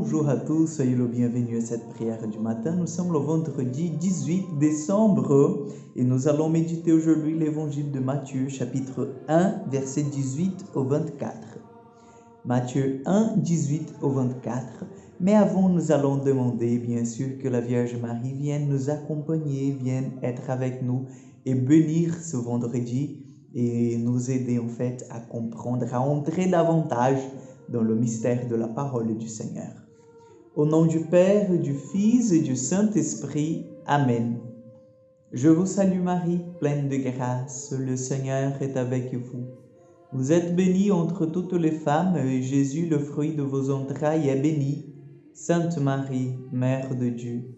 Bonjour à tous, soyez le bienvenu à cette prière du matin. Nous sommes le vendredi 18 décembre et nous allons méditer aujourd'hui l'évangile de Matthieu, chapitre 1, versets 18 au 24. Matthieu 1, 18 au 24. Mais avant, nous allons demander, bien sûr, que la Vierge Marie vienne nous accompagner, vienne être avec nous et bénir ce vendredi et nous aider en fait à comprendre, à entrer davantage dans le mystère de la parole du Seigneur. Au nom du Père, du Fils et du Saint-Esprit. Amen. Je vous salue Marie, pleine de grâce, le Seigneur est avec vous. Vous êtes bénie entre toutes les femmes, et Jésus, le fruit de vos entrailles, est béni. Sainte Marie, Mère de Dieu,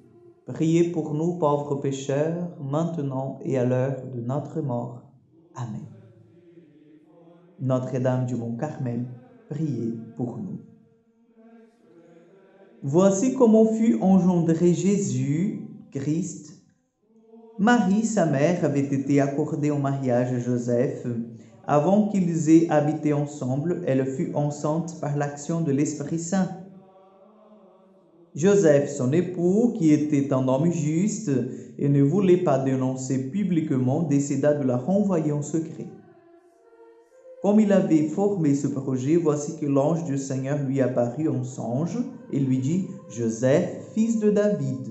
priez pour nous pauvres pécheurs, maintenant et à l'heure de notre mort. Amen. Notre-Dame du Mont Carmel, priez pour nous. Voici comment fut engendré Jésus, Christ. Marie, sa mère, avait été accordée en mariage à Joseph. Avant qu'ils aient habité ensemble, elle fut enceinte par l'action de l'Esprit Saint. Joseph, son époux, qui était un homme juste et ne voulait pas dénoncer publiquement, décida de la renvoyer en secret. Comme il avait formé ce projet, voici que l'ange du Seigneur lui apparut en songe et lui dit « Joseph, fils de David,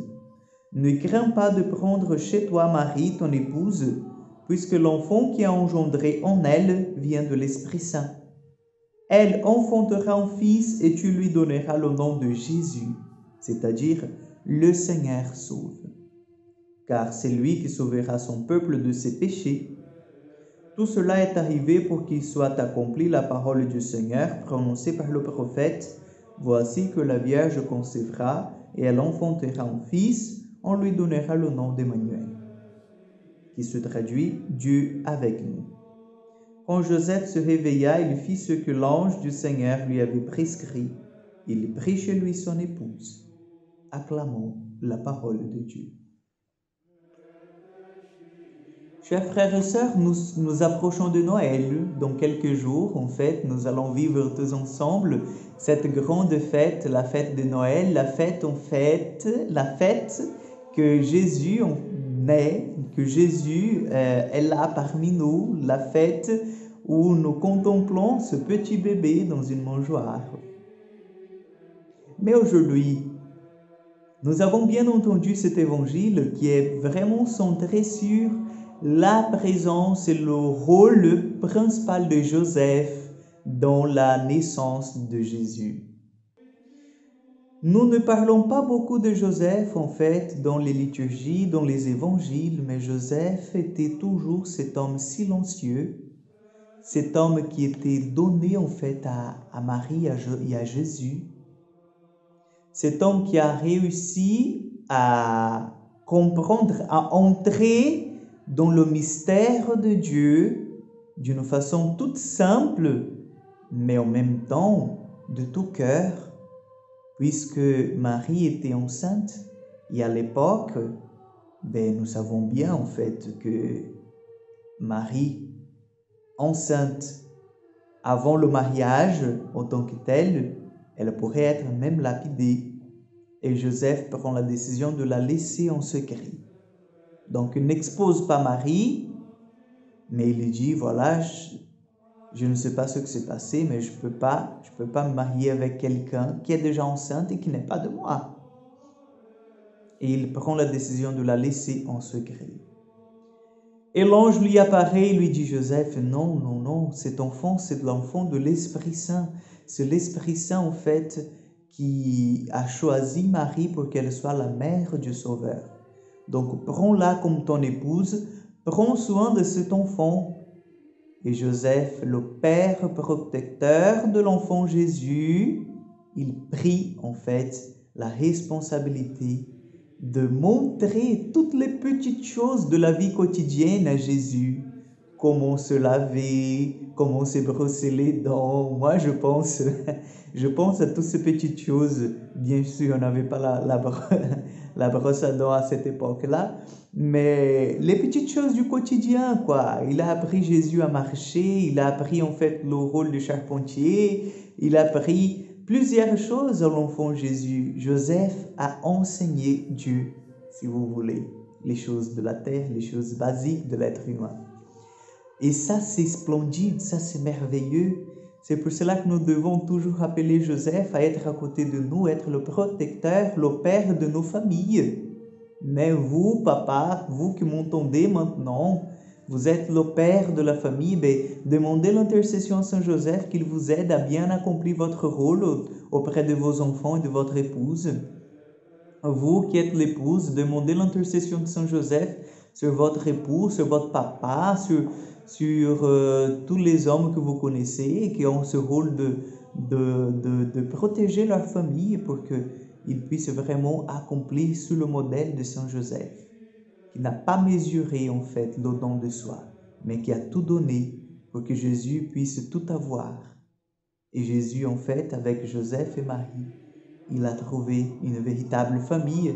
ne crains pas de prendre chez toi Marie, ton épouse, puisque l'enfant qui a engendré en elle vient de l'Esprit Saint. Elle enfantera un fils et tu lui donneras le nom de Jésus, c'est-à-dire le Seigneur sauve. Car c'est lui qui sauvera son peuple de ses péchés. Tout cela est arrivé pour qu'il soit accompli la parole du Seigneur prononcée par le prophète. Voici que la Vierge concevra et elle enfantera un fils, on lui donnera le nom d'Emmanuel, qui se traduit Dieu avec nous. Quand Joseph se réveilla, il fit ce que l'ange du Seigneur lui avait prescrit. Il prit chez lui son épouse. Acclamons la parole de Dieu. Chers frères et sœurs, nous approchons de Noël. Dans quelques jours, en fait, nous allons vivre tous ensemble cette grande fête, la fête de Noël, la fête que Jésus naît, que Jésus est là parmi nous, la fête où nous contemplons ce petit bébé dans une mangeoire. Mais aujourd'hui, nous avons bien entendu cet évangile qui est vraiment centré sur la présence et le rôle principal de Joseph dans la naissance de Jésus. Nous ne parlons pas beaucoup de Joseph, en fait, dans les liturgies, dans les évangiles, mais Joseph était toujours cet homme silencieux, cet homme qui était donné, en fait, à Marie et à Jésus, cet homme qui a réussi à comprendre, à entrer dans le mystère de Dieu d'une façon toute simple, mais en même temps de tout cœur, puisque Marie était enceinte. Et à l'époque, nous savons bien en fait que Marie, enceinte avant le mariage en tant que telle, elle pourrait être même lapidée. Et Joseph prend la décision de la laisser en secret. Donc, il n'expose pas Marie, mais il dit, voilà, je ne sais pas ce qui s'est passé, mais je peux pas me marier avec quelqu'un qui est déjà enceinte et qui n'est pas de moi. Et il prend la décision de la laisser en secret. Et l'ange lui apparaît et lui dit, Joseph, non, cet enfant, c'est l'enfant de l'Esprit Saint. C'est l'Esprit Saint, en fait, qui a choisi Marie pour qu'elle soit la mère du Sauveur. Donc, prends-la comme ton épouse, prends soin de cet enfant. Et Joseph, le père protecteur de l'enfant Jésus, il prit en fait la responsabilité de montrer toutes les petites choses de la vie quotidienne à Jésus. Comment se laver, comment se brosser les dents. Moi, je pense à toutes ces petites choses. Bien sûr, on n'avait pas la brosse à dents à cette époque-là, mais les petites choses du quotidien, quoi. Il a appris Jésus à marcher, il a appris en fait le rôle de charpentier, il a appris plusieurs choses à l'enfant Jésus. Joseph a enseigné Dieu, si vous voulez, les choses de la terre, les choses basiques de l'être humain. Et ça, c'est splendide, ça, c'est merveilleux. C'est pour cela que nous devons toujours appeler Joseph à être à côté de nous, être le protecteur, le père de nos familles. Mais vous, papa, vous qui m'entendez maintenant, vous êtes le père de la famille, demandez l'intercession à Saint Joseph qu'il vous aide à bien accomplir votre rôle auprès de vos enfants et de votre épouse. Vous qui êtes l'épouse, demandez l'intercession de Saint Joseph sur votre époux, sur votre papa, sur tous les hommes que vous connaissez et qui ont ce rôle de protéger leur famille pour qu'ils puissent vraiment accomplir sous le modèle de Saint Joseph, qui n'a pas mesuré en fait le don de soi, mais qui a tout donné pour que Jésus puisse tout avoir. Et Jésus en fait, avec Joseph et Marie, il a trouvé une véritable famille,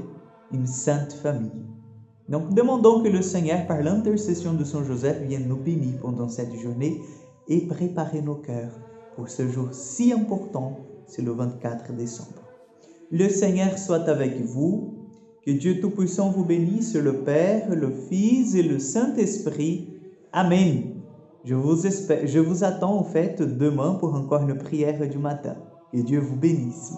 une sainte famille. Donc demandons que le Seigneur, par l'intercession de Saint Joseph, vienne nous bénir pendant cette journée et préparer nos cœurs pour ce jour si important, c'est le 24 décembre. Le Seigneur soit avec vous, que Dieu Tout-Puissant vous bénisse, le Père, le Fils et le Saint-Esprit. Amen. Je vous attends en fait demain pour encore une prière du matin. Que Dieu vous bénisse.